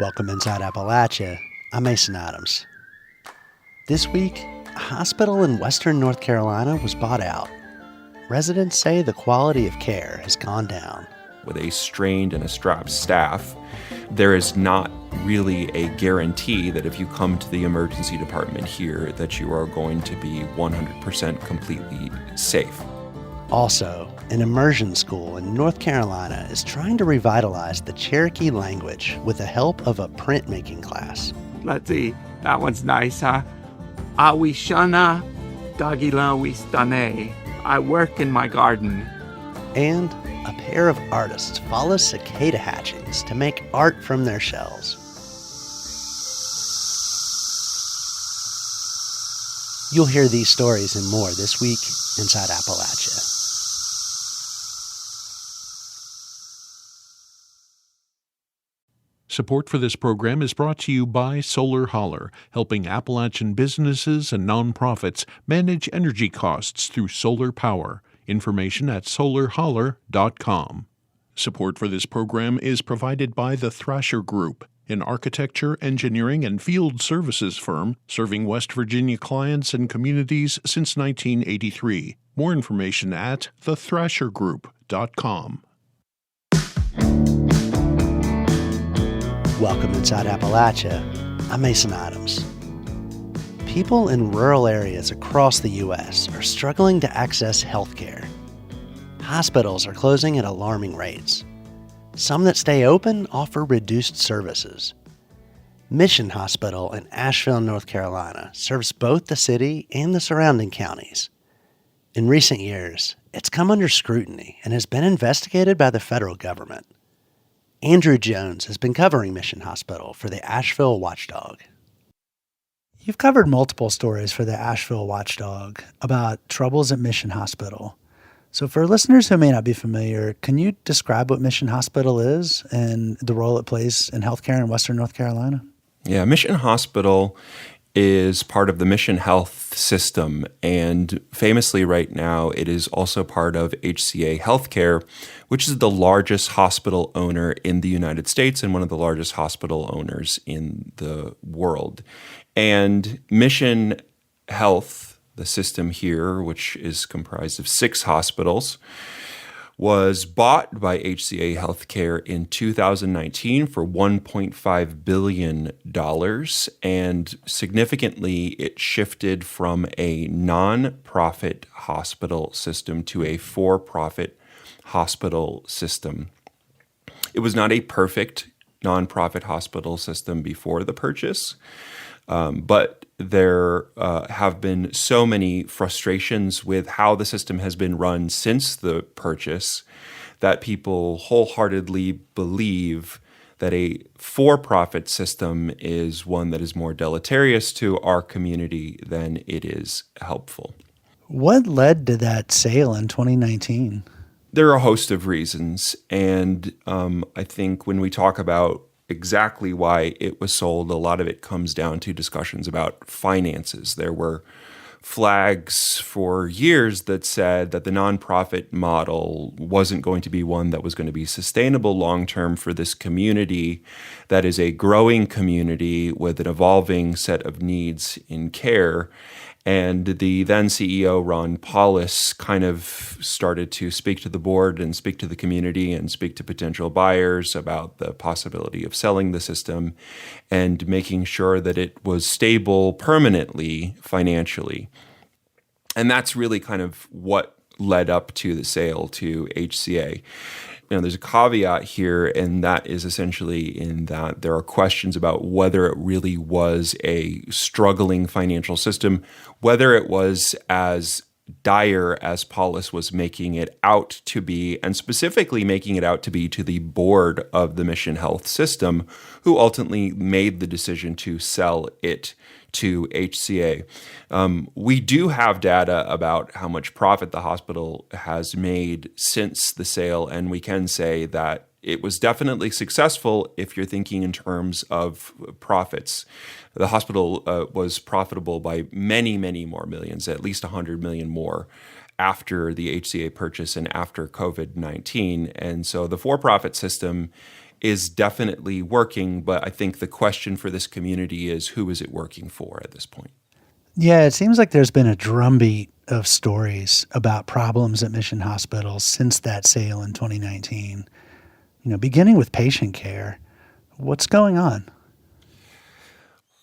Welcome inside Appalachia. I'm Mason Adams. This week, a hospital in western North Carolina was bought out. Residents say the quality of care has gone down. With a strained and a strapped staff, there is not really a guarantee that if you come to the emergency department here that you are going to be 100% completely safe. Also, an immersion school in North Carolina is trying to revitalize the Cherokee language with the help of a printmaking class. Let's see, that one's nice, huh? Awishana Dagila Wistane. I work in my garden. And a pair of artists follow cicada hatchings to make art from their shells. You'll hear these stories and more this week inside Appalachia. Support for this program is brought to you by Solar Holler, helping Appalachian businesses and nonprofits manage energy costs through solar power. Information at solarholler.com. Support for this program is provided by the Thrasher Group, an architecture, engineering, and field services firm serving West Virginia clients and communities since 1983. More information at thethrashergroup.com. Welcome inside Appalachia. I'm Mason Adams. People in rural areas across the U.S. are struggling to access health care. Hospitals are closing at alarming rates. Some that stay open offer reduced services. Mission Hospital in Asheville, North Carolina, serves both the city and the surrounding counties. In recent years, it's come under scrutiny and has been investigated by the federal government. Andrew Jones has been covering Mission Hospital for the Asheville Watchdog. You've covered multiple stories for the Asheville Watchdog about troubles at Mission Hospital. So for listeners who may not be familiar, can you describe what Mission Hospital is and the role it plays in healthcare in Western North Carolina? Yeah, Mission Hospital is part of the Mission Health system, and famously right now it is also part of HCA Healthcare, which is the largest hospital owner in the United States and one of the largest hospital owners in the world. And Mission Health, the system here, which is comprised of 6 hospitals, was bought by HCA Healthcare in 2019 for $1.5 billion, and significantly it shifted from a non-profit hospital system to a for-profit hospital system. It was not a perfect non-profit hospital system before the purchase, but there have been so many frustrations with how the system has been run since the purchase that people wholeheartedly believe that a for-profit system is one that is more deleterious to our community than it is helpful. What led to that sale in 2019? There are a host of reasons, and I think when we talk about exactly why it was sold, a lot of it comes down to discussions about finances. There were flags for years that said that the nonprofit model wasn't going to be one that was going to be sustainable long-term for this community that is a growing community with an evolving set of needs in care. And the then CEO, Ron Paulus, kind of started to speak to the board and speak to the community and speak to potential buyers about the possibility of selling the system and making sure that it was stable permanently financially. And that's really kind of what led up to the sale to HCA. There's a caveat here, and that is essentially in that there are questions about whether it really was a struggling financial system, whether it was as dire as Paulus was making it out to be, and specifically making it out to be to the board of the Mission Health system, who ultimately made the decision to sell it to HCA. We do have data about how much profit the hospital has made since the sale, and we can say that it was definitely successful if you're thinking in terms of profits. The hospital was profitable by many, many more millions, at least 100 million more after the HCA purchase and after COVID-19. And so the for-profit system is definitely working, but I think the question for this community is, who is it working for at this point? Yeah, it seems like there's been a drumbeat of stories about problems at mission hospitals since that sale in 2019. Beginning with patient care. What's going on?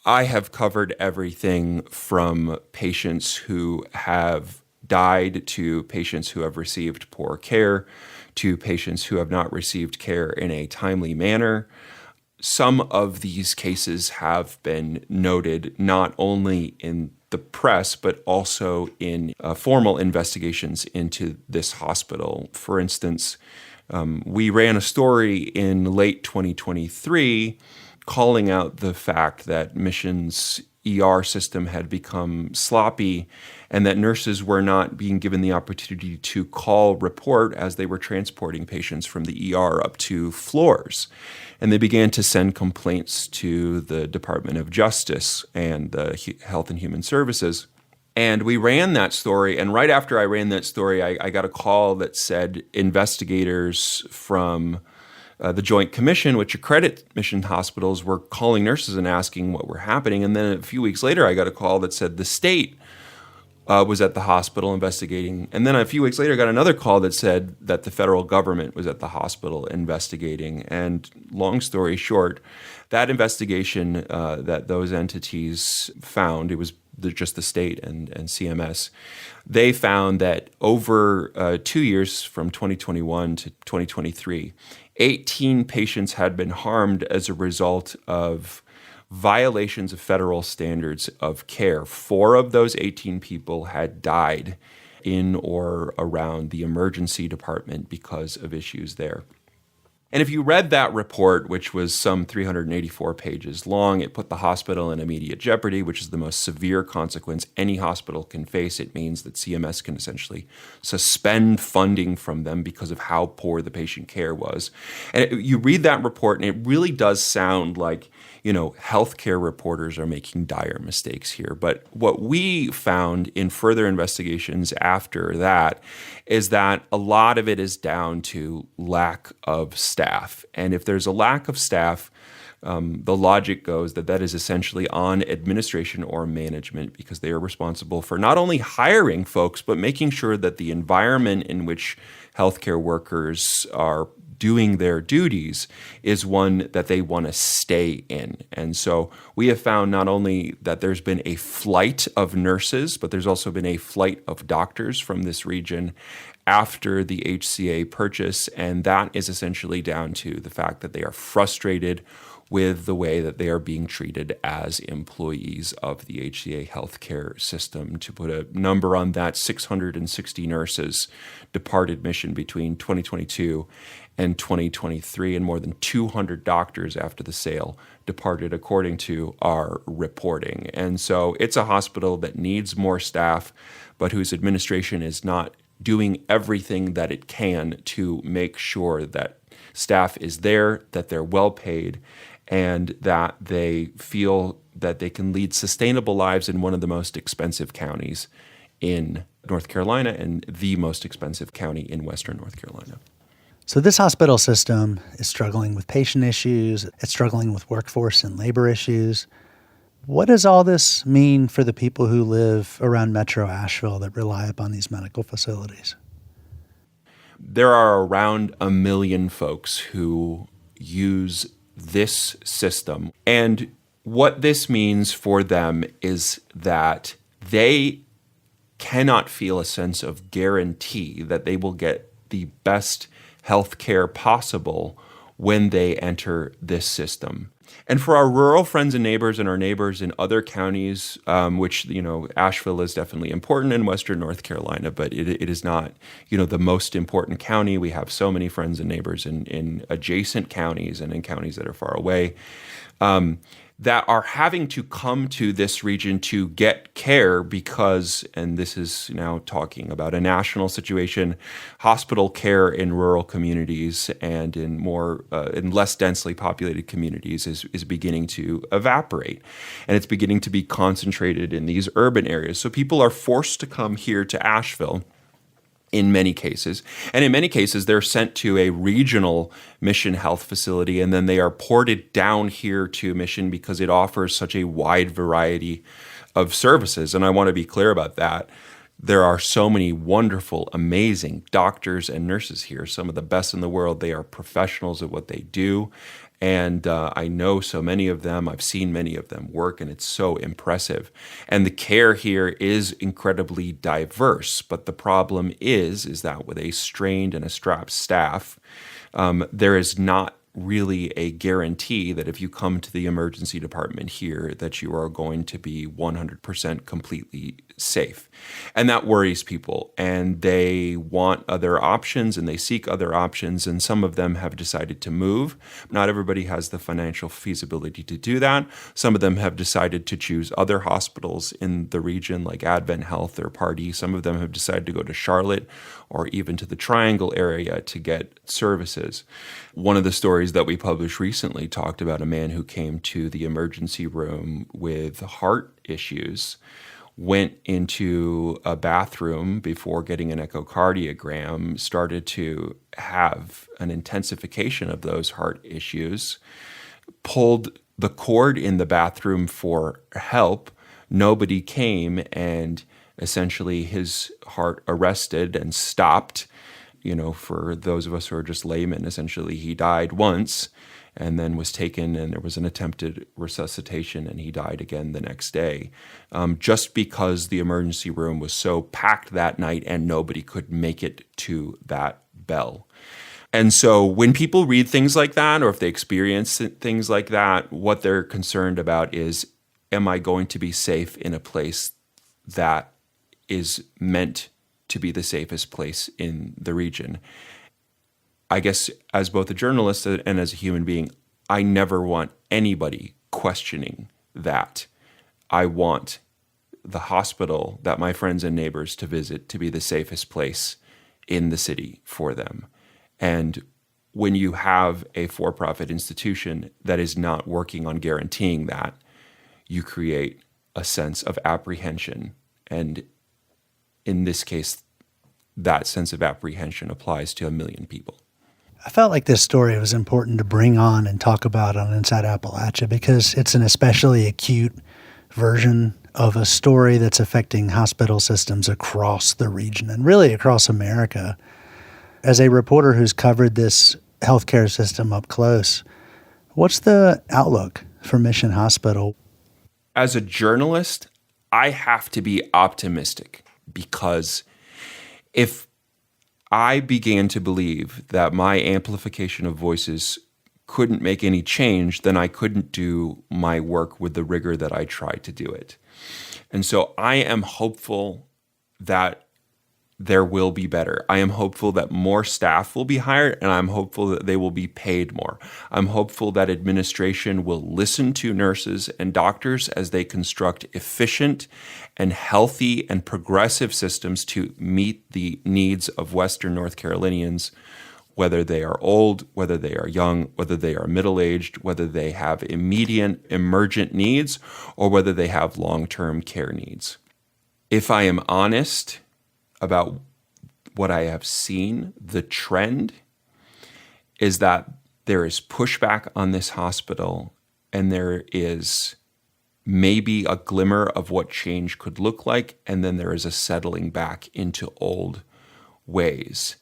I have covered everything from patients who have died to patients who have received poor care to patients who have not received care in a timely manner. Some of these cases have been noted not only in the press, but also in formal investigations into this hospital. For instance, we ran a story in late 2023 calling out the fact that Mission's ER system had become sloppy and that nurses were not being given the opportunity to call report as they were transporting patients from the ER up to floors. And they began to send complaints to the Department of Justice and the Health and Human Services. And we ran that story, and right after I ran that story, I got a call that said investigators from the Joint Commission, which accredit mission hospitals, were calling nurses and asking what were happening. And then a few weeks later, I got a call that said the state was at the hospital investigating. And then a few weeks later, I got another call that said that the federal government was at the hospital investigating. And long story short, that investigation that those entities found, it was just the state and CMS, they found that over 2 years from 2021 to 2023, 18 patients had been harmed as a result of violations of federal standards of care. 4 of those 18 people had died in or around the emergency department because of issues there. And if you read that report, which was some 384 pages long, it put the hospital in immediate jeopardy, which is the most severe consequence any hospital can face. It means that CMS can essentially suspend funding from them because of how poor the patient care was. And you read that report, and it really does sound like, healthcare reporters are making dire mistakes here. But what we found in further investigations after that is that a lot of it is down to lack of staff. And if there's a lack of staff, the logic goes that is essentially on administration or management, because they are responsible for not only hiring folks, but making sure that the environment in which healthcare workers are doing their duties is one that they want to stay in. And so we have found not only that there's been a flight of nurses, but there's also been a flight of doctors from this region after the HCA purchase. And that is essentially down to the fact that they are frustrated with the way that they are being treated as employees of the HCA healthcare system. To put a number on that, 660 nurses departed mission between 2022 and 2023, and more than 200 doctors after the sale departed, according to our reporting. And so it's a hospital that needs more staff, but whose administration is not doing everything that it can to make sure that staff is there, that they're well paid, and that they feel that they can lead sustainable lives in one of the most expensive counties in North Carolina and the most expensive county in Western North Carolina. So this hospital system is struggling with patient issues. It's struggling with workforce and labor issues. What does all this mean for the people who live around Metro Asheville that rely upon these medical facilities? There are around 1 million folks who use this system. And what this means for them is that they cannot feel a sense of guarantee that they will get the best health care possible when they enter this system. And for our rural friends and neighbors and our neighbors in other counties, which, Asheville is definitely important in Western North Carolina, but it is not, the most important county. We have so many friends and neighbors in adjacent counties and in counties that are far away, that are having to come to this region to get care because, and this is now talking about a national situation, hospital care in rural communities and in less densely populated communities is beginning to evaporate. And it's beginning to be concentrated in these urban areas. So people are forced to come here to Asheville in many cases. And in many cases, they're sent to a regional Mission Health facility, and then they are ported down here to Mission because it offers such a wide variety of services. And I want to be clear about that. There are so many wonderful, amazing doctors and nurses here, some of the best in the world. They are professionals at what they do. And I know so many of them. I've seen many of them work, and it's so impressive. And the care here is incredibly diverse. But the problem is that with a strained and a strapped staff, there is not really a guarantee that if you come to the emergency department here that you are going to be 100% completely safe. And that worries people, and they want other options and they seek other options, and some of them have decided to move. Not everybody has the financial feasibility to do that. Some of them have decided to choose other hospitals in the region like Advent Health or Pardee. Some of them have decided to go to Charlotte or even to the Triangle area to get services. One of the stories that we published recently talked about a man who came to the emergency room with heart issues, went into a bathroom before getting an echocardiogram, started to have an intensification of those heart issues, pulled the cord in the bathroom for help. Nobody came, and essentially his heart arrested and stopped. You know, for those of us who are just laymen, essentially he died once and then was taken, and there was an attempted resuscitation, and he died again the next day, just because the emergency room was so packed that night and nobody could make it to that bell. And so when people read things like that, or if they experience things like that, what they're concerned about is, am I going to be safe in a place that is meant to be the safest place in the region? I guess as both a journalist and as a human being, I never want anybody questioning that. I want the hospital that my friends and neighbors to visit to be the safest place in the city for them. And when you have a for-profit institution that is not working on guaranteeing that, you create a sense of apprehension. And in this case, that sense of apprehension applies to 1 million people. I felt like this story was important to bring on and talk about on Inside Appalachia because it's an especially acute version of a story that's affecting hospital systems across the region and really across America. As a reporter who's covered this healthcare system up close, what's the outlook for Mission Hospital? As a journalist, I have to be optimistic, because if I began to believe that my amplification of voices couldn't make any change, then I couldn't do my work with the rigor that I tried to do it. And so I am hopeful that there will be better. I am hopeful that more staff will be hired, and I'm hopeful that they will be paid more. I'm hopeful that administration will listen to nurses and doctors as they construct efficient and healthy and progressive systems to meet the needs of Western North Carolinians, whether they are old, whether they are young, whether they are middle-aged, whether they have immediate emergent needs, or whether they have long-term care needs. If I am honest about what I have seen, the trend is that there is pushback on this hospital, and there is maybe a glimmer of what change could look like, and then there is a settling back into old ways.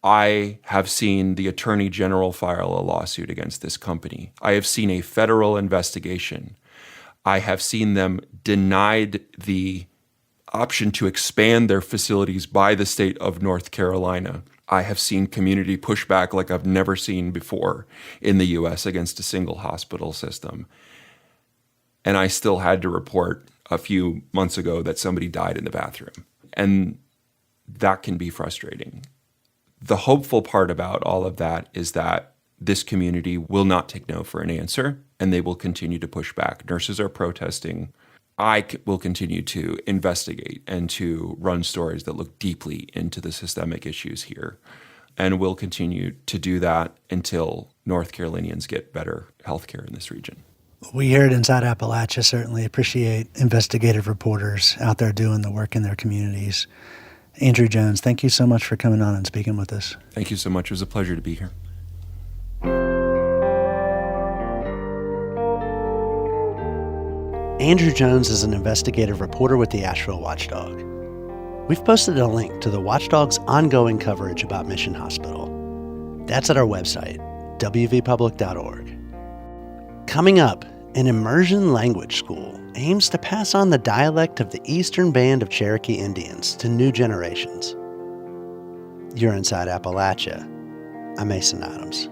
I have seen the Attorney General file a lawsuit against this company. I have seen a federal investigation. I have seen them denied the option to expand their facilities by the state of North Carolina. I have seen community pushback like I've never seen before in the U.S. against a single hospital system. And I still had to report a few months ago that somebody died in the bathroom. And that can be frustrating. The hopeful part about all of that is that this community will not take no for an answer, and they will continue to push back. Nurses are protesting. I will continue to investigate and to run stories that look deeply into the systemic issues here. And we'll continue to do that until North Carolinians get better health care in this region. We here at Inside Appalachia certainly appreciate investigative reporters out there doing the work in their communities. Andrew Jones, thank you so much for coming on and speaking with us. Thank you so much. It was a pleasure to be here. Andrew Jones is an investigative reporter with the Asheville Watchdog. We've posted a link to the Watchdog's ongoing coverage about Mission Hospital. That's at our website, wvpublic.org. Coming up, an immersion language school aims to pass on the dialect of the Eastern Band of Cherokee Indians to new generations. You're inside Appalachia. I'm Mason Adams.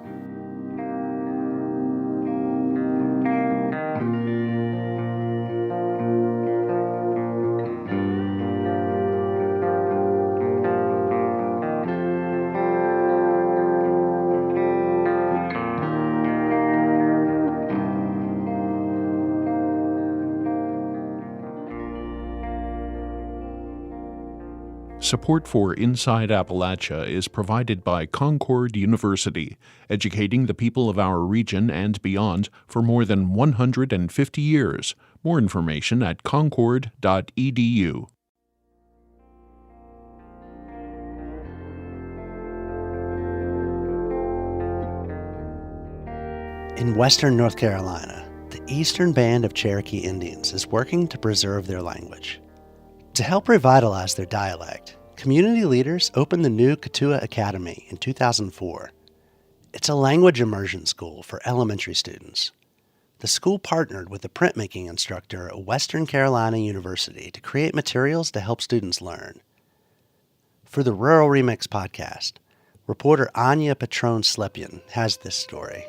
Support for Inside Appalachia is provided by Concord University, educating the people of our region and beyond for more than 150 years. More information at concord.edu. In western North Carolina, the Eastern Band of Cherokee Indians is working to preserve their language. To help revitalize their dialect, community leaders opened the new Katua Academy in 2004. It's a language immersion school for elementary students. The school partnered with a printmaking instructor at Western Carolina University to create materials to help students learn. For the Rural Remix podcast, reporter Anya Patron-Slepian has this story.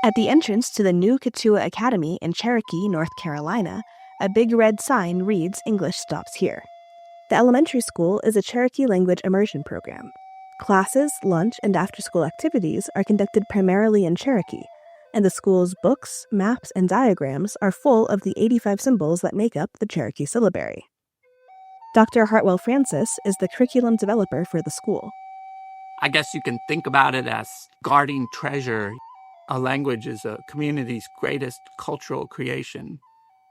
At the entrance to the new Katua Academy in Cherokee, North Carolina, a big red sign reads "English stops here." The elementary school is a Cherokee language immersion program. Classes, lunch, and after-school activities are conducted primarily in Cherokee, and the school's books, maps, and diagrams are full of the 85 symbols that make up the Cherokee syllabary. Dr. Hartwell Francis is the curriculum developer for the school. I guess you can think about it as guarding treasure. A language is a community's greatest cultural creation,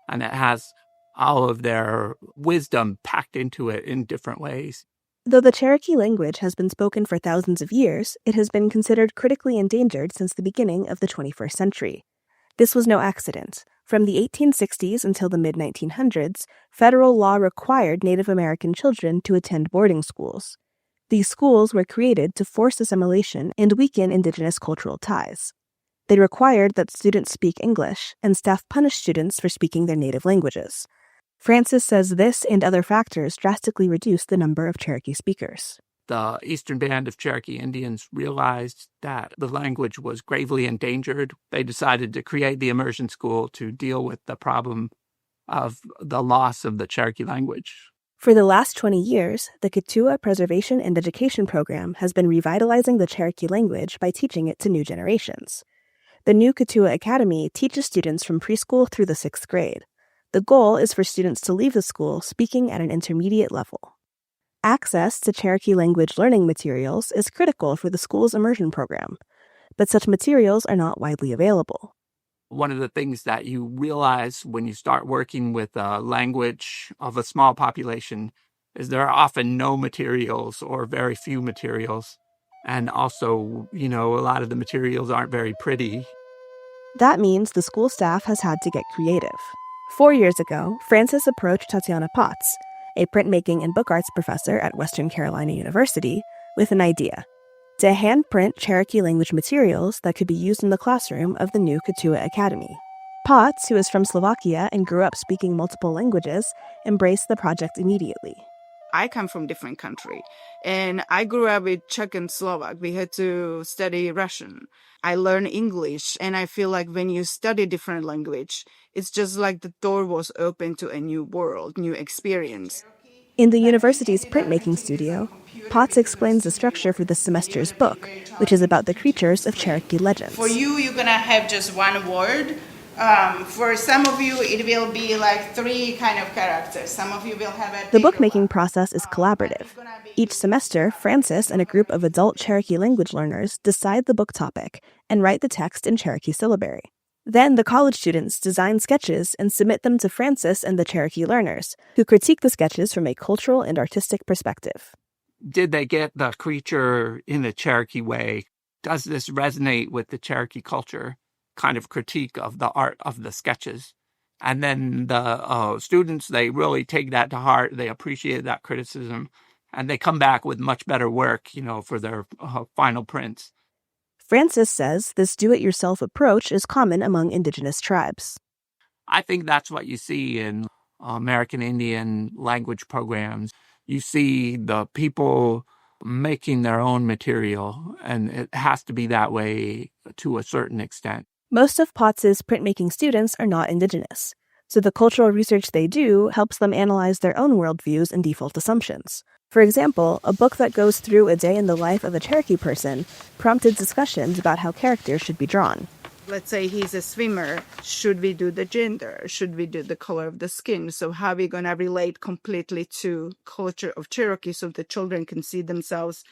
and it has all of their wisdom packed into it in different ways. Though the Cherokee language has been spoken for thousands of years, it has been considered critically endangered since the beginning of the 21st century. This was no accident. From the 1860s until the mid-1900s, federal law required Native American children to attend boarding schools. These schools were created to force assimilation and weaken indigenous cultural ties. They required that students speak English, and staff punished students for speaking their native languages. Francis says this and other factors drastically reduced the number of Cherokee speakers. The Eastern Band of Cherokee Indians realized that the language was gravely endangered. They decided to create the immersion school to deal with the problem of the loss of the Cherokee language. For the last 20 years, the Katua Preservation and Education Program has been revitalizing the Cherokee language by teaching it to new generations. The new Katua Academy teaches students from preschool through the 6th grade. The goal is for students to leave the school speaking at an intermediate level. Access to Cherokee language learning materials is critical for the school's immersion program, but such materials are not widely available. One of the things that you realize when you start working with a language of a small population is there are often no materials or very few materials. And also, a lot of the materials aren't very pretty. That means the school staff has had to get creative. 4 years ago, Francis approached Tatiana Potts, a printmaking and book arts professor at Western Carolina University, with an idea: to hand-print Cherokee language materials that could be used in the classroom of the new Katua Academy. Potts, who is from Slovakia and grew up speaking multiple languages, embraced the project immediately. I come from different country, and I grew up with Czech and Slovak. We had to study Russian. I learned English, and I feel like when you study different language, it's just like the door was open to a new world, new experience. In the university's printmaking studio, Potts explains the structure for this semester's book, which is about the creatures of Cherokee legends. For you, you're going to have just one word. For some of you, it will be like 3 kind of characters. Some of you will have a... The bookmaking process is collaborative. Each semester, Francis and a group of adult Cherokee language learners decide the book topic and write the text in Cherokee syllabary. Then the college students design sketches and submit them to Francis and the Cherokee learners, who critique the sketches from a cultural and artistic perspective. Did they get the creature in the Cherokee way? Does this resonate with the Cherokee culture? Kind of critique of the art of the sketches. And then the students, they really take that to heart. They appreciate that criticism. And they come back with much better work, for their final prints. Francis says this do-it-yourself approach is common among indigenous tribes. I think that's what you see in American Indian language programs. You see the people making their own material, and it has to be that way to a certain extent. Most of Potts's printmaking students are not indigenous, so the cultural research they do helps them analyze their own worldviews and default assumptions. For example, a book that goes through a day in the life of a Cherokee person prompted discussions about how characters should be drawn. Let's say he's a swimmer. Should we do the gender? Should we do the color of the skin? So how are we going to relate completely to culture of Cherokee so the children can see themselves?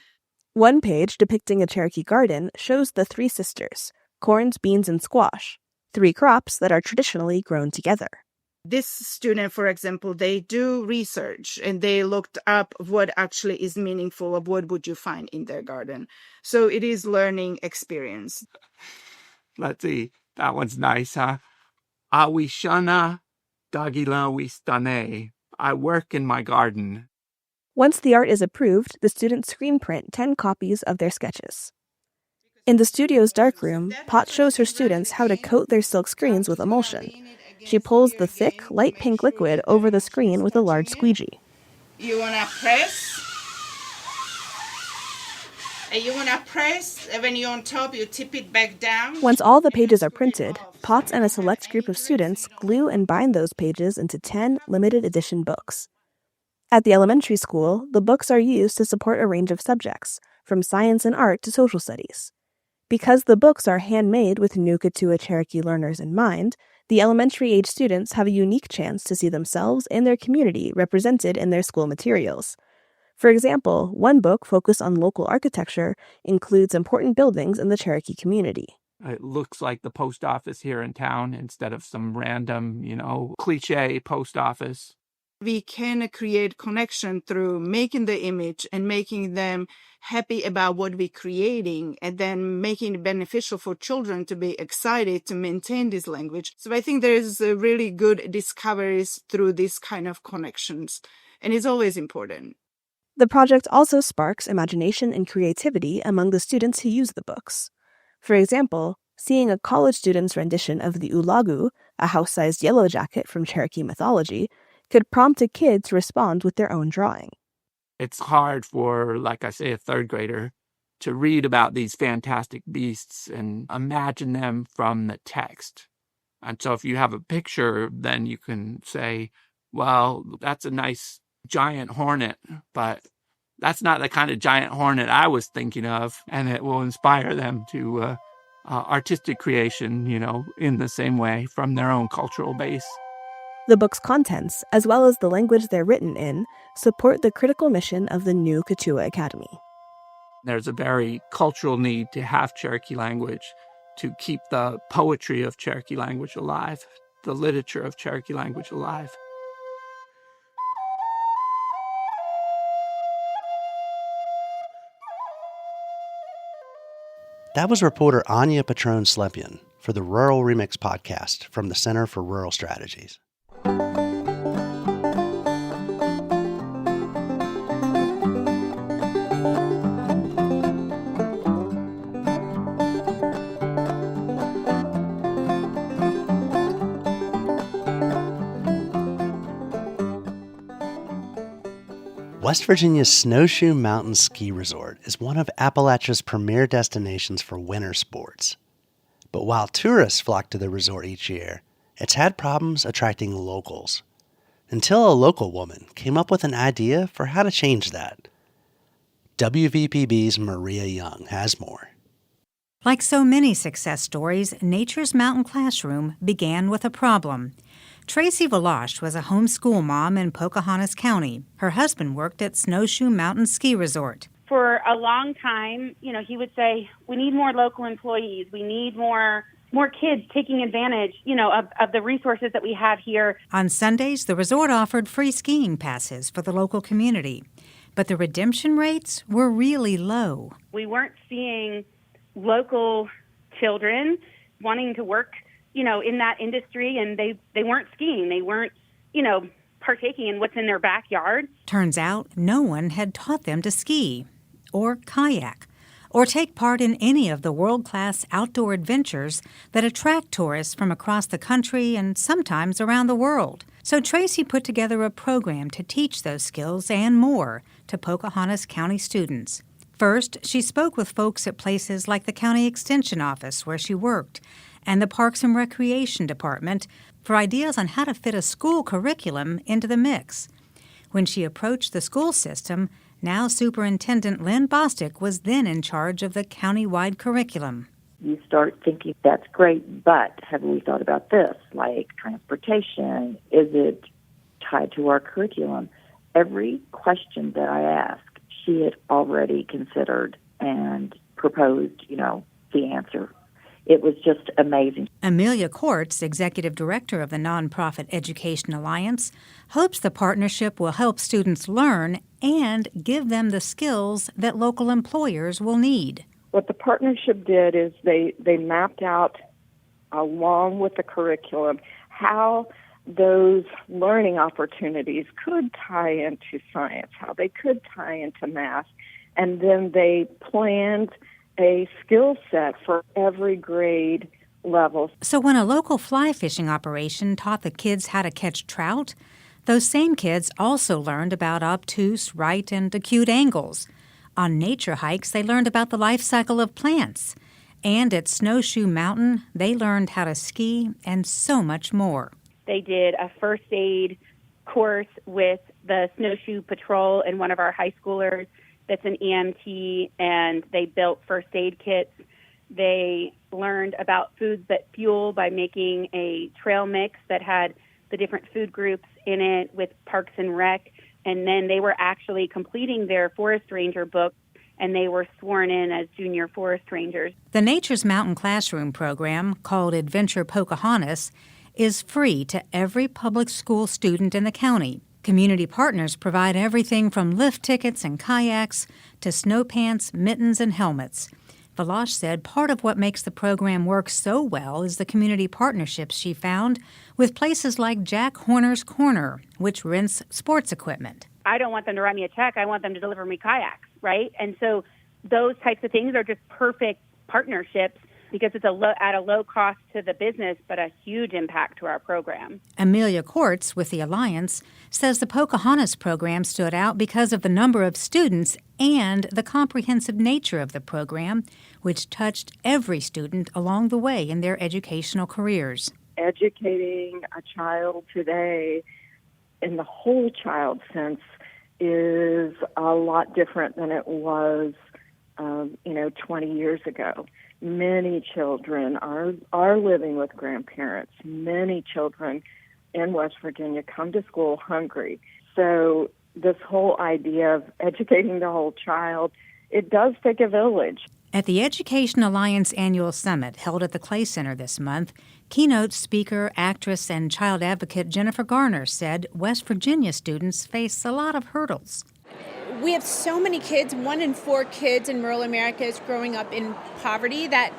One page depicting a Cherokee garden shows the three sisters, corns, beans, and squash, three crops that are traditionally grown together. This student, for example, they do research and they looked up what actually is meaningful of what would you find in their garden. So it is learning experience. Let's see. That one's nice, huh? Awishana Dagila Wistane. I work in my garden. Once the art is approved, the students screen print 10 copies of their sketches. In the studio's darkroom, Potts shows her students how to coat their silk screens with emulsion. She pulls the thick, light pink liquid over the screen with a large squeegee. You want to press? When you're on top, you tip it back down. Once all the pages are printed, Potts and a select group of students glue and bind those pages into 10 limited edition books. At the elementary school, the books are used to support a range of subjects, from science and art to social studies. Because the books are handmade with Nukatua Cherokee learners in mind, the elementary-age students have a unique chance to see themselves and their community represented in their school materials. For example, one book focused on local architecture includes important buildings in the Cherokee community. It looks like the post office here in town instead of some random, cliche post office. We can create connection through making the image and making them happy about what we're creating, and then making it beneficial for children to be excited to maintain this language. So I think there's really good discoveries through these kind of connections, and it's always important. The project also sparks imagination and creativity among the students who use the books. For example, seeing a college student's rendition of the ulagu, a house-sized yellow jacket from Cherokee mythology, could prompt a kid to respond with their own drawing. It's hard for, like I say, a third grader to read about these fantastic beasts and imagine them from the text. And so if you have a picture, then you can say, well, that's a nice giant hornet, but that's not the kind of giant hornet I was thinking of. And it will inspire them to artistic creation, in the same way from their own cultural base. The book's contents, as well as the language they're written in, support the critical mission of the new Katua Academy. There's a very cultural need to have Cherokee language to keep the poetry of Cherokee language alive, the literature of Cherokee language alive. That was reporter Anya Patron-Slepian for the Rural Remix podcast from the Center for Rural Strategies. West Virginia's Snowshoe Mountain Ski Resort is one of Appalachia's premier destinations for winter sports. But while tourists flock to the resort each year, it's had problems attracting locals. Until a local woman came up with an idea for how to change that. WVPB's Maria Young has more. Like so many success stories, Nature's Mountain Classroom began with a problem. Tracy Valash was a homeschool mom in Pocahontas County. Her husband worked at Snowshoe Mountain Ski Resort. For a long time, he would say, we need more local employees. We need more more kids taking advantage, of the resources that we have here. On Sundays, the resort offered free skiing passes for the local community, but the redemption rates were really low. We weren't seeing local children wanting to work, in that industry, and they weren't skiing. They weren't, partaking in what's in their backyard. Turns out no one had taught them to ski or kayak or take part in any of the world-class outdoor adventures that attract tourists from across the country and sometimes around the world. So Tracy put together a program to teach those skills and more to Pocahontas County students. First, she spoke with folks at places like the County Extension Office where she worked and the Parks and Recreation Department for ideas on how to fit a school curriculum into the mix. When she approached the school system, now Superintendent Lynn Bostic was then in charge of the county-wide curriculum. You start thinking, that's great, but have we thought about this, like transportation? Is it tied to our curriculum? Every question that I asked, she had already considered and proposed, the answer. It was just amazing. Amelia Courts, executive director of the Nonprofit Education Alliance, hopes the partnership will help students learn and give them the skills that local employers will need. What the partnership did is they mapped out, along with the curriculum, how those learning opportunities could tie into science, how they could tie into math, and then they planned a skill set for every grade level. So when a local fly fishing operation taught the kids how to catch trout, those same kids also learned about obtuse, right, and acute angles. On nature hikes, they learned about the life cycle of plants. And at Snowshoe Mountain, they learned how to ski and so much more. They did a first aid course with the Snowshoe Patrol and one of our high schoolers that's an EMT, and they built first aid kits. They learned about foods that fuel by making a trail mix that had the different food groups in it with Parks and Rec. And then they were actually completing their forest ranger book, and they were sworn in as junior forest rangers. The Nature's Mountain Classroom program, called Adventure Pocahontas, is free to every public school student in the county. Community partners provide everything from lift tickets and kayaks to snow pants, mittens, and helmets. Valash said part of what makes the program work so well is the community partnerships she found with places like Jack Horner's Corner, which rents sports equipment. I don't want them to write me a check. I want them to deliver me kayaks, right? And so those types of things are just perfect partnerships because it's at a low cost to the business, but a huge impact to our program. Amelia Courts with the Alliance says the Pocahontas program stood out because of the number of students and the comprehensive nature of the program, which touched every student along the way in their educational careers. Educating a child today in the whole child sense is a lot different than it was, 20 years ago. Many children are living with grandparents. Many children in West Virginia come to school hungry. So this whole idea of educating the whole child, it does take a village. At the Education Alliance Annual Summit held at the Clay Center this month, keynote speaker, actress, and child advocate Jennifer Garner said West Virginia students face a lot of hurdles. We have so many kids. 1 in 4 kids in rural America is growing up in poverty. That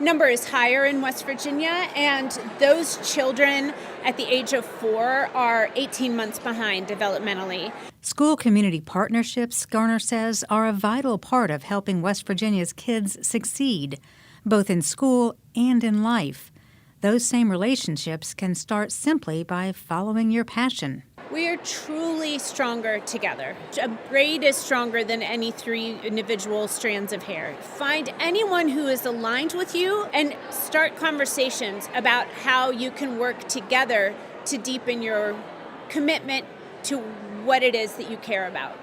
number is higher in West Virginia, and those children at the age of 4 are 18 months behind developmentally. School community partnerships, Garner says, are a vital part of helping West Virginia's kids succeed, both in school and in life. Those same relationships can start simply by following your passion. We are truly stronger together. A braid is stronger than any 3 individual strands of hair. Find anyone who is aligned with you and start conversations about how you can work together to deepen your commitment to what it is that you care about.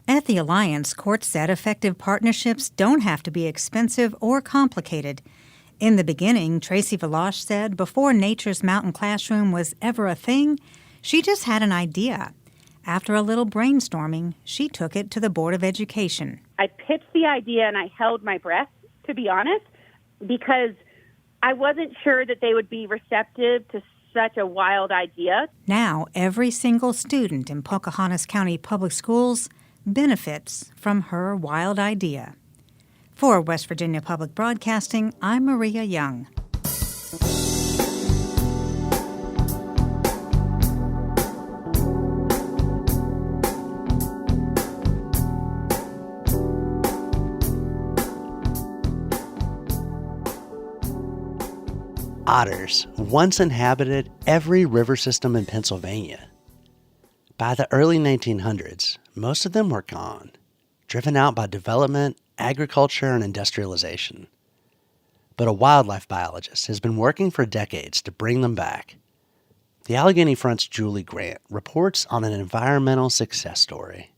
At the Alliance, Court said effective partnerships don't have to be expensive or complicated. In the beginning, Tracy Valash said before Nature's Mountain Classroom was ever a thing, she just had an idea. After a little brainstorming, she took it to the Board of Education. I pitched the idea and I held my breath, to be honest, because I wasn't sure that they would be receptive to such a wild idea. Now, every single student in Pocahontas County Public Schools benefits from her wild idea. For West Virginia Public Broadcasting, I'm Maria Young. Otters once inhabited every river system in Pennsylvania. By the early 1900s, most of them were gone, driven out by development, agriculture, and industrialization. But a wildlife biologist has been working for decades to bring them back. The Allegheny Front's Julie Grant reports on an environmental success story.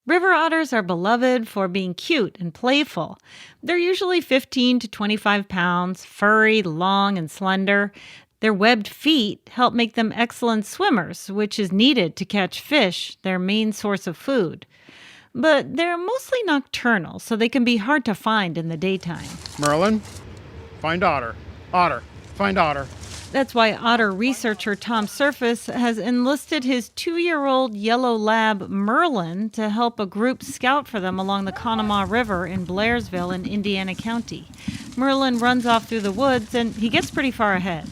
River otters are beloved for being cute and playful. They're usually 15 to 25 pounds, furry, long, and slender. Their webbed feet help make them excellent swimmers, which is needed to catch fish, their main source of food. But they're mostly nocturnal, so they can be hard to find in the daytime. Merlin, find otter. Otter, find otter. That's why otter researcher Tom Surface has enlisted his 2-year-old yellow lab, Merlin, to help a group scout for them along the Conemaugh River in Blairsville in Indiana County. Merlin runs off through the woods, and he gets pretty far ahead.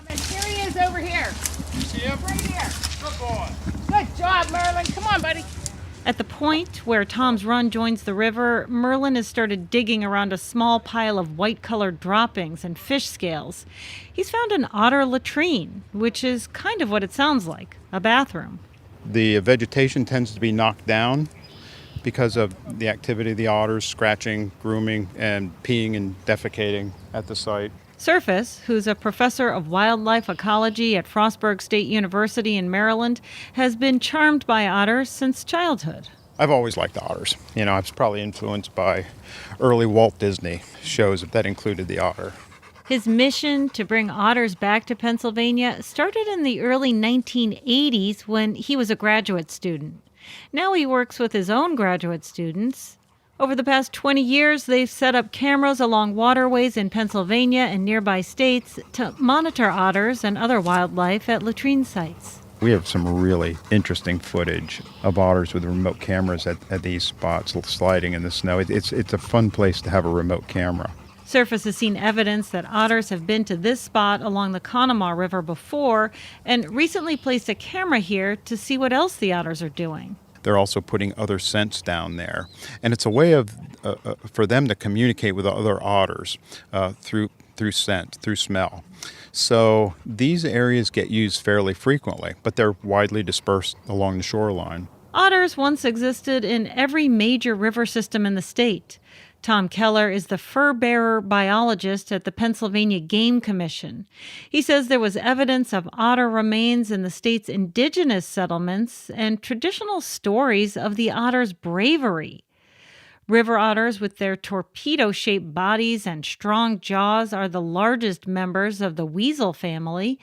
Here he is over here. You see him? Right here. Good boy. Good job, Merlin. Come on, buddy. At the point where Tom's run joins the river, Merlin has started digging around a small pile of white-colored droppings and fish scales. He's found an otter latrine, which is kind of what it sounds like, a bathroom. The vegetation tends to be knocked down because of the activity of the otters, scratching, grooming, and peeing and defecating at the site. Surface, who's a professor of wildlife ecology at Frostburg State University in Maryland, has been charmed by otters since childhood. I've always liked otters. I was probably influenced by early Walt Disney shows that included the otter. His mission to bring otters back to Pennsylvania started in the early 1980s when he was a graduate student. Now he works with his own graduate students. Over the past 20 years, they've set up cameras along waterways in Pennsylvania and nearby states to monitor otters and other wildlife at latrine sites. We have some really interesting footage of otters with remote cameras at these spots sliding in the snow. It's a fun place to have a remote camera. Surface has seen evidence that otters have been to this spot along the Conemaugh River before and recently placed a camera here to see what else the otters are doing. They're also putting other scents down there. And it's a way of for them to communicate with other otters through scent, through smell. So these areas get used fairly frequently, but they're widely dispersed along the shoreline. Otters once existed in every major river system in the state. Tom Keller is the fur-bearer biologist at the Pennsylvania Game Commission. He says there was evidence of otter remains in the state's indigenous settlements and traditional stories of the otter's bravery. River otters with their torpedo-shaped bodies and strong jaws are the largest members of the weasel family.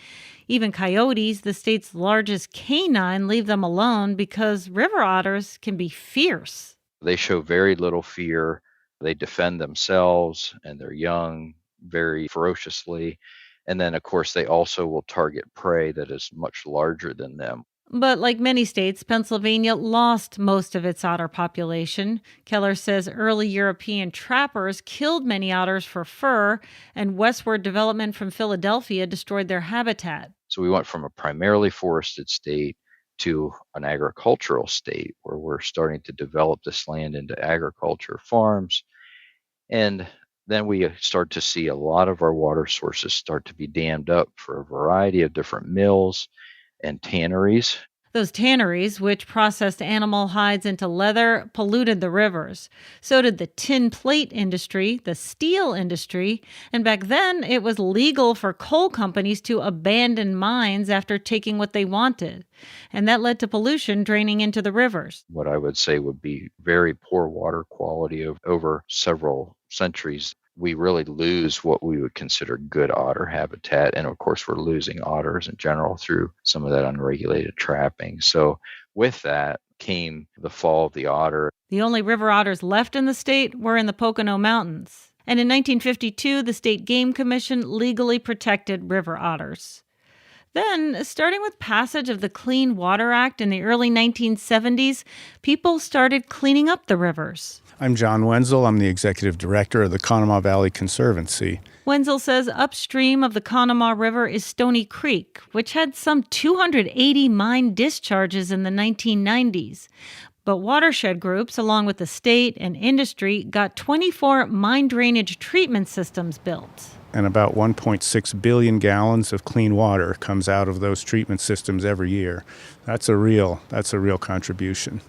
Even coyotes, the state's largest canine, leave them alone because river otters can be fierce. They show very little fear. They defend themselves and their young very ferociously. And then, of course, they also will target prey that is much larger than them. But like many states, Pennsylvania lost most of its otter population. Keller says early European trappers killed many otters for fur, and westward development from Philadelphia destroyed their habitat. So we went from a primarily forested state to an agricultural state where we're starting to develop this land into agriculture farms. And then we start to see a lot of our water sources start to be dammed up for a variety of different mills and tanneries. Those tanneries, which processed animal hides into leather, polluted the rivers. So did the tin plate industry, the steel industry, and back then it was legal for coal companies to abandon mines after taking what they wanted. And that led to pollution draining into the rivers. What I would say would be very poor water quality over several centuries. We really lose what we would consider good otter habitat. And of course, we're losing otters in general through some of that unregulated trapping. So with that came the fall of the otter. The only river otters left in the state were in the Pocono Mountains. And in 1952, the State Game Commission legally protected river otters. Then, starting with passage of the Clean Water Act in the early 1970s, people started cleaning up the rivers. I'm John Wenzel. I'm the executive director of the Conemaugh Valley Conservancy. Wenzel says upstream of the Conemaugh River is Stony Creek, which had some 280 mine discharges in the 1990s. But watershed groups, along with the state and industry, got 24 mine drainage treatment systems built. And about 1.6 billion gallons of clean water comes out of those treatment systems every year. That's a real contribution.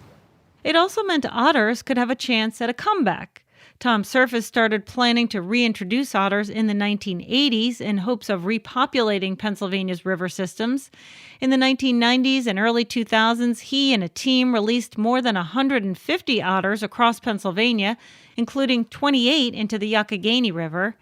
It also meant otters could have a chance at a comeback. Tom Surface started planning to reintroduce otters in the 1980s in hopes of repopulating Pennsylvania's river systems. In the 1990s and early 2000s, he and a team released more than 150 otters across Pennsylvania, including 28 into the Youghiogheny River,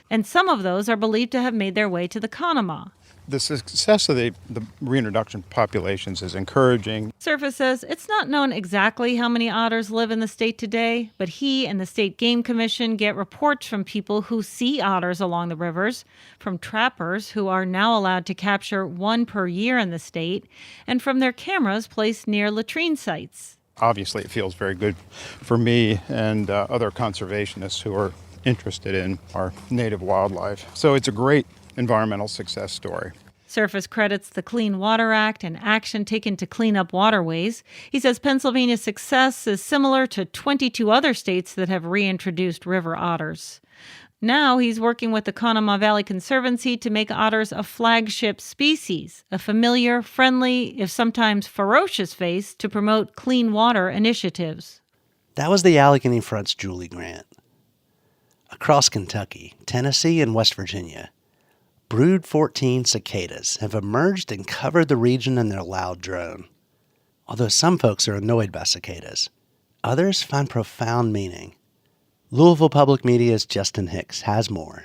and some of those are believed to have made their way to the Conemaugh. The success of the reintroduction populations is encouraging. Surface says it's not known exactly how many otters live in the state today, but he and the State Game Commission get reports from people who see otters along the rivers, from trappers who are now allowed to capture one per year in the state, and from their cameras placed near latrine sites. Obviously, it feels very good for me and other conservationists who are interested in our native wildlife. So it's a great environmental success story. Surface credits the Clean Water Act and action taken to clean up waterways. He says Pennsylvania's success is similar to 22 other states that have reintroduced river otters. Now he's working with the Conemaugh Valley Conservancy to make otters a flagship species, a familiar, friendly, if sometimes ferocious face to promote clean water initiatives. That was the Allegheny Front's Julie Grant. Across Kentucky, Tennessee, and West Virginia, Brood 14 cicadas have emerged and covered the region in their loud drone. Although some folks are annoyed by cicadas, others find profound meaning. Louisville Public Media's Justin Hicks has more.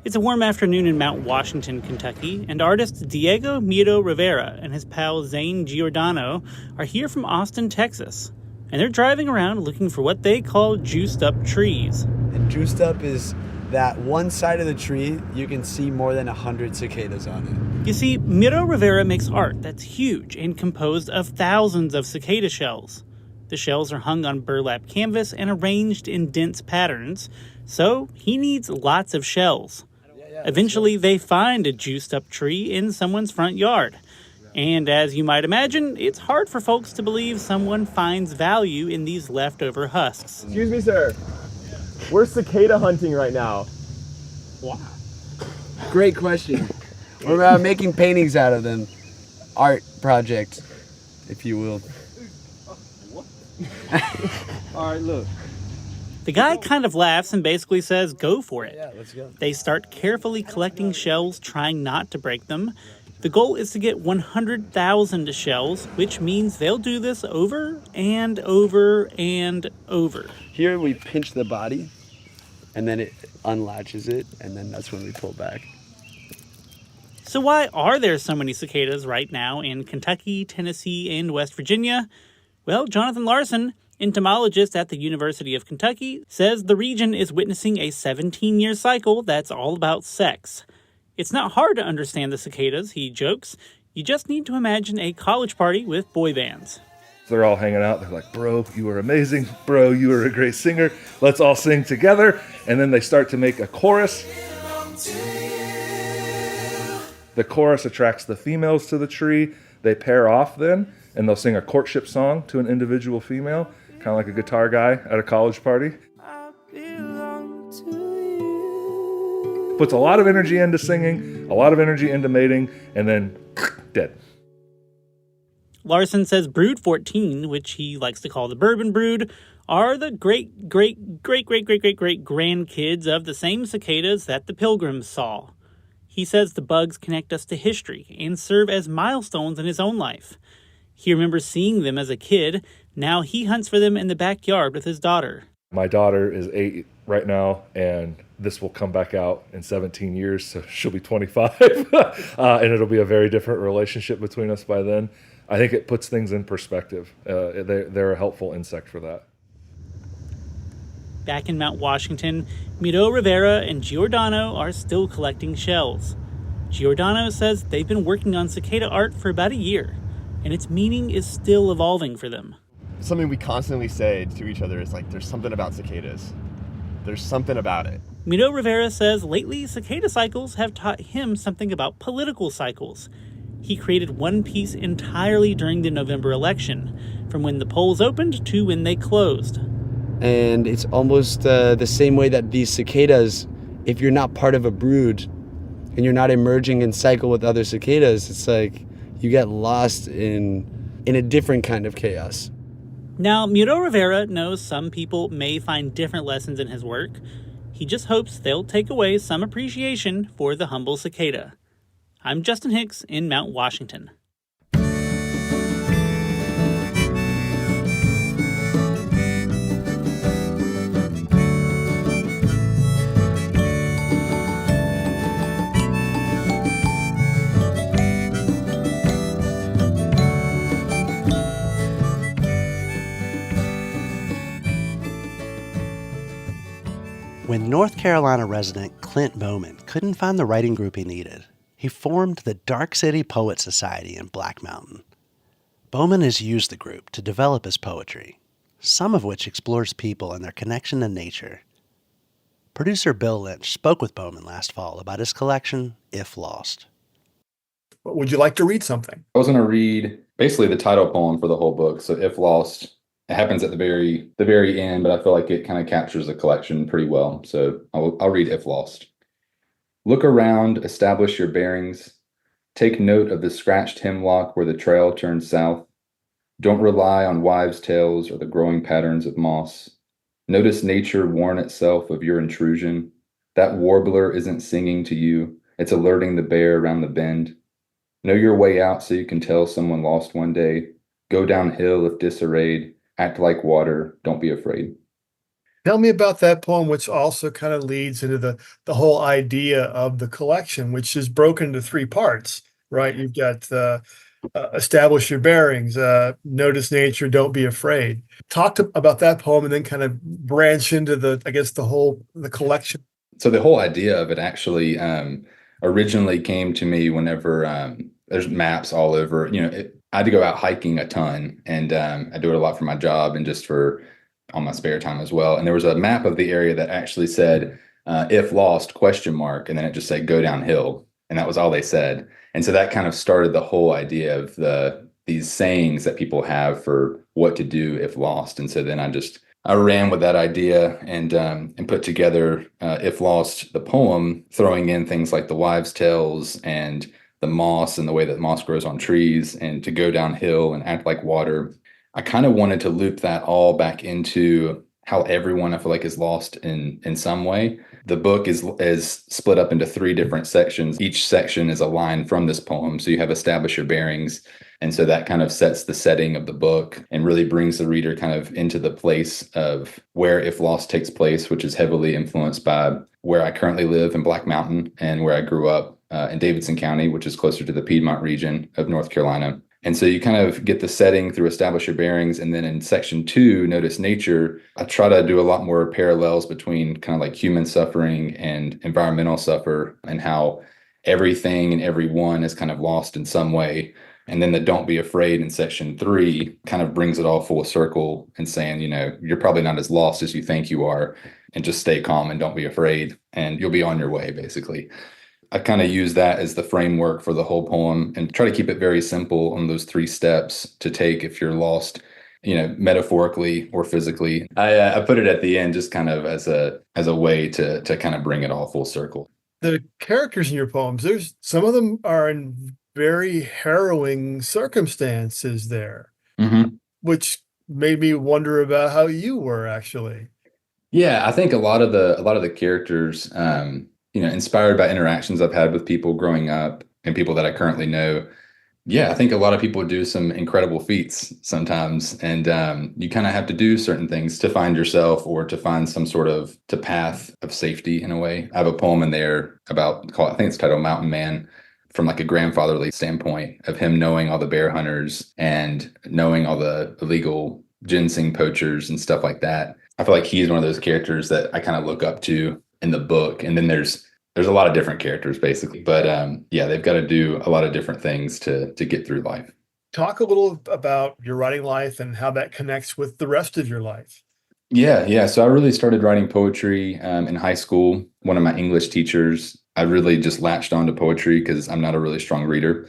It's a warm afternoon in Mount Washington, Kentucky, and artist Diego Miro Rivera and his pal Zane Giordano are here from Austin, Texas. And they're driving around looking for what they call juiced-up trees. And juiced up is that one side of the tree, you can see more than 100 cicadas on it. You see, Miro Rivera makes art that's huge and composed of thousands of cicada shells. The shells are hung on burlap canvas and arranged in dense patterns, so he needs lots of shells. Eventually, they find a juiced-up tree in someone's front yard. And as you might imagine, it's hard for folks to believe someone finds value in these leftover husks. Excuse me, sir. We're cicada hunting right now. Wow. Great question. We're making paintings out of them. Art project, if you will. All right, look. The guy kind of laughs and basically says, go for it. Yeah, let's go. They start carefully collecting shells, trying not to break them. The goal is to get 100,000 shells, which means they'll do this over and over and over. Here we pinch the body, and then it unlatches it, and then that's when we pull back. So why are there so many cicadas right now in Kentucky, Tennessee, and West Virginia? Well, Jonathan Larson, entomologist at the University of Kentucky, says the region is witnessing a 17-year cycle that's all about sex. It's not hard to understand the cicadas, he jokes. You just need to imagine a college party with boy bands. They're all hanging out. They're like, bro, you are amazing. Bro, you are a great singer. Let's all sing together. And then they start to make a chorus. The chorus attracts the females to the tree. They pair off then, and they'll sing a courtship song to an individual female, kind of like a guitar guy at a college party. Puts a lot of energy into singing, a lot of energy into mating, and then dead. Larson says brood 14, which he likes to call the bourbon brood, are the great-great-great-great-great-great-great-grandkids of the same cicadas that the Pilgrims saw. He says the bugs connect us to history and serve as milestones in his own life. He remembers seeing them as a kid. Now he hunts for them in the backyard with his daughter. My daughter is 8 right now, and this will come back out in 17 years, so she'll be 25. And it'll be a very different relationship between us by then. I think it puts things in perspective. They're a helpful insect for that. Back in Mount Washington, Miro Rivera and Giordano are still collecting shells. Giordano says they've been working on cicada art for about a year, and its meaning is still evolving for them. Something we constantly say to each other is like, there's something about cicadas. There's something about it. Miro Rivera says lately cicada cycles have taught him something about political cycles. He created one piece entirely during the November election, from when the polls opened to when they closed. And it's almost the same way that these cicadas, if you're not part of a brood and you're not emerging in cycle with other cicadas, it's like you get lost in a different kind of chaos. Now, Miro Rivera knows some people may find different lessons in his work. He just hopes they'll take away some appreciation for the humble cicada. I'm Justin Hicks in Mount Washington. When North Carolina resident Clint Bowman couldn't find the writing group he needed, he formed the Dark City Poet Society in Black Mountain. Bowman has used the group to develop his poetry, some of which explores people and their connection to nature. Producer Bill Lynch spoke with Bowman last fall about his collection, If Lost. Would you like to read something? I was going to read basically the title poem for the whole book. So If Lost, it happens at the very end, but I feel like it kind of captures the collection pretty well. So I'll read If Lost. Look around, establish your bearings. Take note of the scratched hemlock where the trail turns south. Don't rely on wives' tales or the growing patterns of moss. Notice nature warn itself of your intrusion. That warbler isn't singing to you. It's alerting the bear around the bend. Know your way out so you can tell someone lost one day. Go downhill if disarrayed. Act like water. Don't be afraid. Tell me about that poem, which also kind of leads into the whole idea of the collection, which is broken into three parts, right? You've got establish your bearings, notice nature, don't be afraid. About that poem and then kind of branch into the collection. So the whole idea of it actually originally came to me whenever there's maps all over. I had to go out hiking a ton, and I do it a lot for my job and just for on my spare time as well. And there was a map of the area that actually said, if lost, ? And then it just said, go downhill. And that was all they said. And so that kind of started the whole idea of these sayings that people have for what to do if lost. And so then I ran with that idea and put together If Lost, the poem, throwing in things like the wives' tales and the moss and the way that moss grows on trees, and to go downhill and act like water. I kind of wanted to loop that all back into how everyone, I feel like, is lost in some way. The book is split up into 3 different sections. Each section is a line from this poem. So you have establish your bearings. And so that kind of sets the setting of the book and really brings the reader kind of into the place of where If Lost takes place, which is heavily influenced by where I currently live in Black Mountain and where I grew up in Davidson County, which is closer to the Piedmont region of North Carolina. And so you kind of get the setting through establish your bearings. And then in section 2, notice nature, I try to do a lot more parallels between kind of like human suffering and environmental suffer, and how everything and everyone is kind of lost in some way. And then the don't be afraid in section 3 kind of brings it all full circle and saying, you're probably not as lost as you think you are, and just stay calm and don't be afraid, and you'll be on your way, basically. I kind of use that as the framework for the whole poem and try to keep it very simple on those 3 steps to take if you're lost, metaphorically or physically. I put it at the end just kind of as a way to kind of bring it all full circle. The characters in your poems, some of them are in very harrowing circumstances there, which made me wonder about how you were actually. Yeah, I think a lot of the characters, inspired by interactions I've had with people growing up and people that I currently know. Yeah, I think a lot of people do some incredible feats sometimes, and you kind of have to do certain things to find yourself or to find some sort of path of safety in a way. I have a poem in there I think it's titled Mountain Man, from like a grandfatherly standpoint of him knowing all the bear hunters and knowing all the illegal ginseng poachers and stuff like that. I feel like he's one of those characters that I kind of look up to in the book. And then there's a lot of different characters basically, but yeah, they've got to do a lot of different things to get through life. Talk a little about your writing life and how that connects with the rest of your life. Yeah. So I really started writing poetry in high school. One of my English teachers, I really just latched onto poetry because I'm not a really strong reader.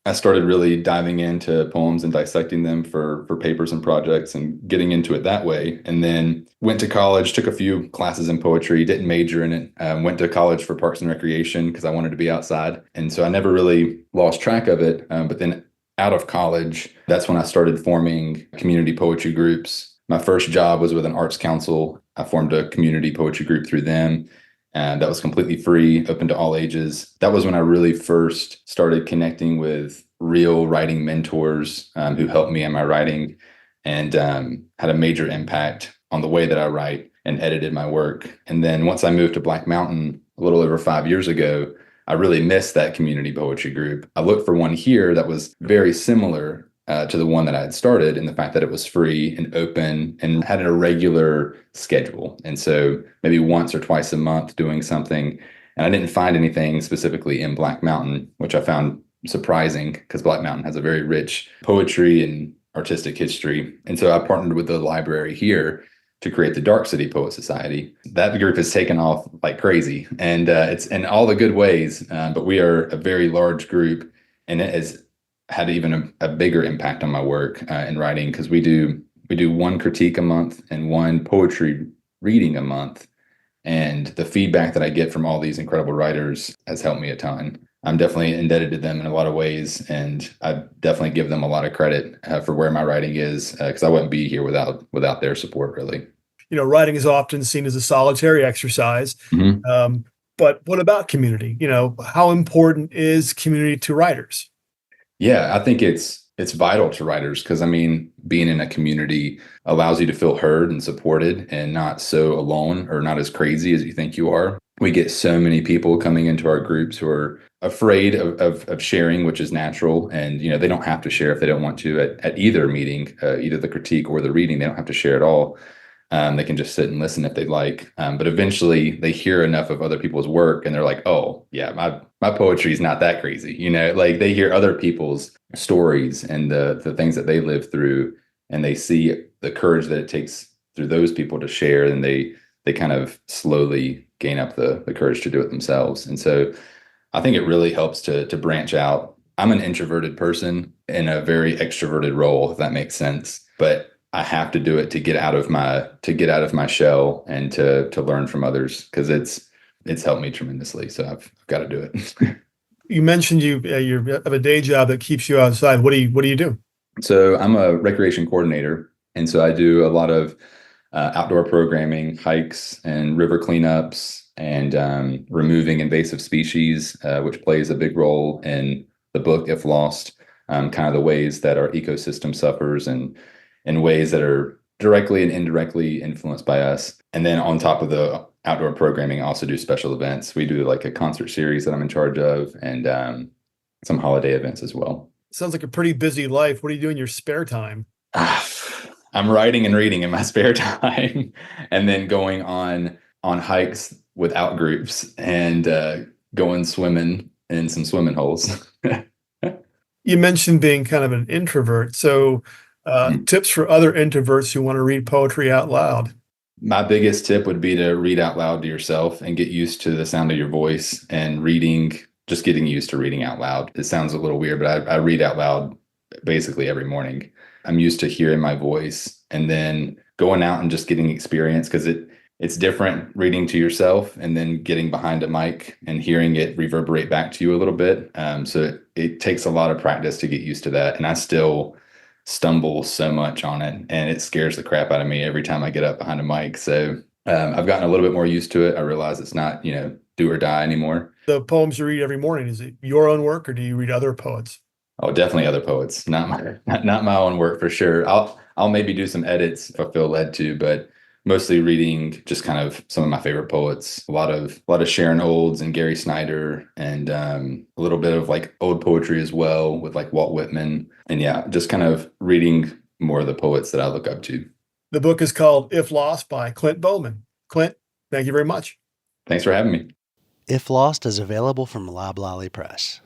I started really diving into poems and dissecting them for papers and projects and getting into it that way. And then went to college, took a few classes in poetry, didn't major in it, went to college for Parks and Recreation because I wanted to be outside. And so I never really lost track of it. But then out of college, that's when I started forming community poetry groups. My first job was with an arts council. I formed a community poetry group through them. And that was completely free, open to all ages. That was when I really first started connecting with real writing mentors who helped me in my writing and had a major impact on the way that I write and edited my work. And then once I moved to Black Mountain a little over 5 years ago, I really missed that community poetry group. I looked for one here that was very similar to the one that I had started, in the fact that it was free and open and had a regular schedule. And so maybe once or twice a month doing something. And I didn't find anything specifically in Black Mountain, which I found surprising because Black Mountain has a very rich poetry and artistic history. And so I partnered with the library here to create the Dark City Poet Society. That group has taken off like crazy, and it's in all the good ways. But we are a very large group, and it has had even a bigger impact on my work in writing, because we do one critique a month and one poetry reading a month. And the feedback that I get from all these incredible writers has helped me a ton. I'm definitely indebted to them in a lot of ways, and I definitely give them a lot of credit for where my writing is, because I wouldn't be here without their support, really. You know, writing is often seen as a solitary exercise. Mm-hmm. But what about community? You know, how important is community to writers? Yeah, I think it's vital to writers, because I mean, being in a community allows you to feel heard and supported and not so alone or not as crazy as you think you are. We get so many people coming into our groups who are afraid of sharing, which is natural. And, you know, they don't have to share if they don't want to at either meeting, either the critique or the reading. They don't have to share at all. They can just sit and listen if they'd like. But eventually they hear enough of other people's work and they're like, oh, yeah, my poetry is not that crazy. You know, like they hear other people's stories and the things that they live through, and they see the courage that it takes through those people to share, and they kind of slowly gain up the courage to do it themselves. And so I think it really helps to branch out. I'm an introverted person in a very extroverted role, if that makes sense. But I have to do it to get out of my shell and to learn from others, because it's helped me tremendously. So I've got to do it. You mentioned you have a day job that keeps you outside. What do you do? So I'm a recreation coordinator, and so I do a lot of outdoor programming, hikes and river cleanups, and removing invasive species, which plays a big role in the book, If Lost, kind of the ways that our ecosystem suffers and in ways that are directly and indirectly influenced by us. And then on top of the outdoor programming, I also do special events. We do like a concert series that I'm in charge of, and some holiday events as well. Sounds like a pretty busy life. What do you do in your spare time? I'm writing and reading in my spare time, and then going on hikes with out groups, and going swimming in some swimming holes. You mentioned being kind of an introvert. So tips for other introverts who want to read poetry out loud. My biggest tip would be to read out loud to yourself and get used to the sound of your voice, and just getting used to reading out loud. It sounds a little weird, but I read out loud basically every morning. I'm used to hearing my voice, and then going out and just getting experience, because it's different reading to yourself and then getting behind a mic and hearing it reverberate back to you a little bit. So it takes a lot of practice to get used to that. And I still stumble so much on it, and it scares the crap out of me every time I get up behind a mic. So I've gotten a little bit more used to it. I realize it's not, do or die anymore. The poems you read every morning, is it your own work, or do you read other poets? Oh, definitely other poets, not my own work for sure. I'll maybe do some edits if I feel led to, but mostly reading just kind of some of my favorite poets. A lot of Sharon Olds and Gary Snyder, and a little bit of like old poetry as well with like Walt Whitman. And yeah, just kind of reading more of the poets that I look up to. The book is called If Lost by Clint Bowman. Clint, thank you very much. Thanks for having me. If Lost is available from Loblolly Press.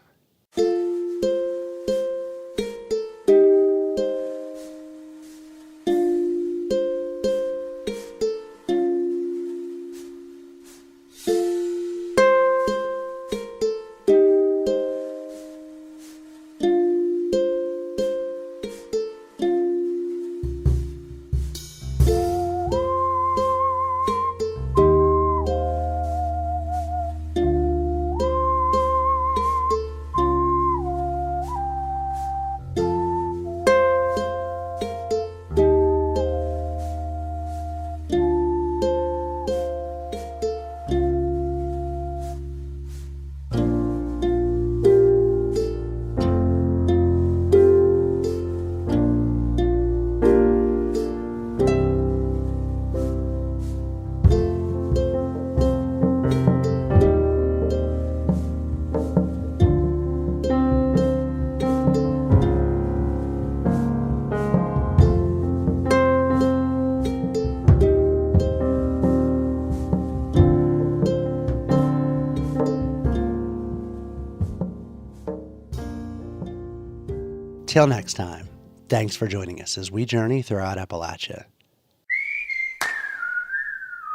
Till next time, thanks for joining us as we journey throughout Appalachia.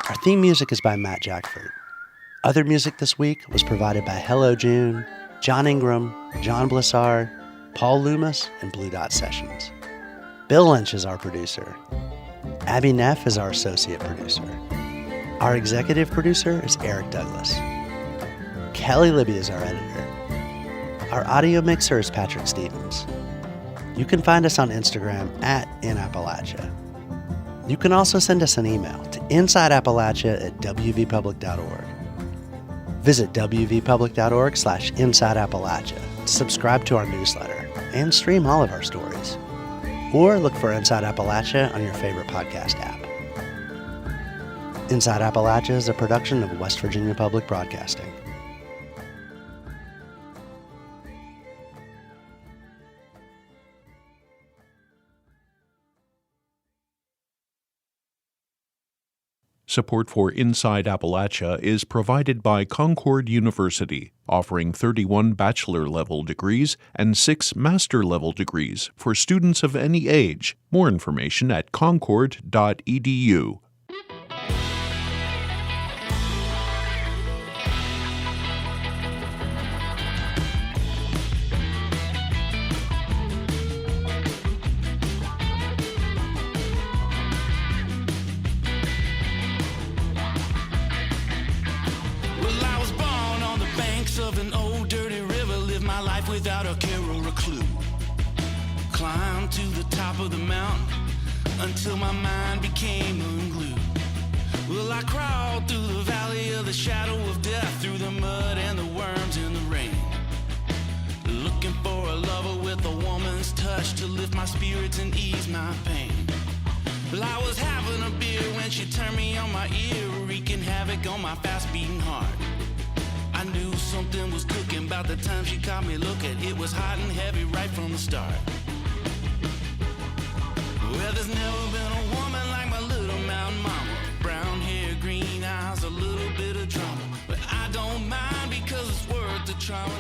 Our theme music is by Matt Jackford. Other music this week was provided by Hello June, John Ingram, John Blissard, Paul Loomis, and Blue Dot Sessions. Bill Lynch is our producer. Abby Neff is our associate producer. Our executive producer is Eric Douglas. Kelly Libby is our editor. Our audio mixer is Patrick Stevens. You can find us on Instagram @InAppalachia. You can also send us an email to insideappalachia@wvpublic.org. Visit wvpublic.org/InsideAppalachia to subscribe to our newsletter and stream all of our stories. Or look for Inside Appalachia on your favorite podcast app. Inside Appalachia is a production of West Virginia Public Broadcasting. Support for Inside Appalachia is provided by Concord University, offering 31 bachelor-level degrees and 6 master-level degrees for students of any age. More information at concord.edu. Of an old dirty river, live my life without a care or a clue. Climbed to the top of the mountain until my mind became unglued. Well, I crawled through the valley of the shadow of death, through the mud and the worms in the rain, looking for a lover with a woman's touch to lift my spirits and ease my pain. Well, I was having a beer when she turned me on my ear, wreaking havoc on my fast beating heart. I knew something was cooking by the time she caught me looking. It was hot and heavy right from the start. Well, there's never been a woman like my little mountain mama. Brown hair, green eyes, a little bit of drama. But I don't mind because it's worth the trauma.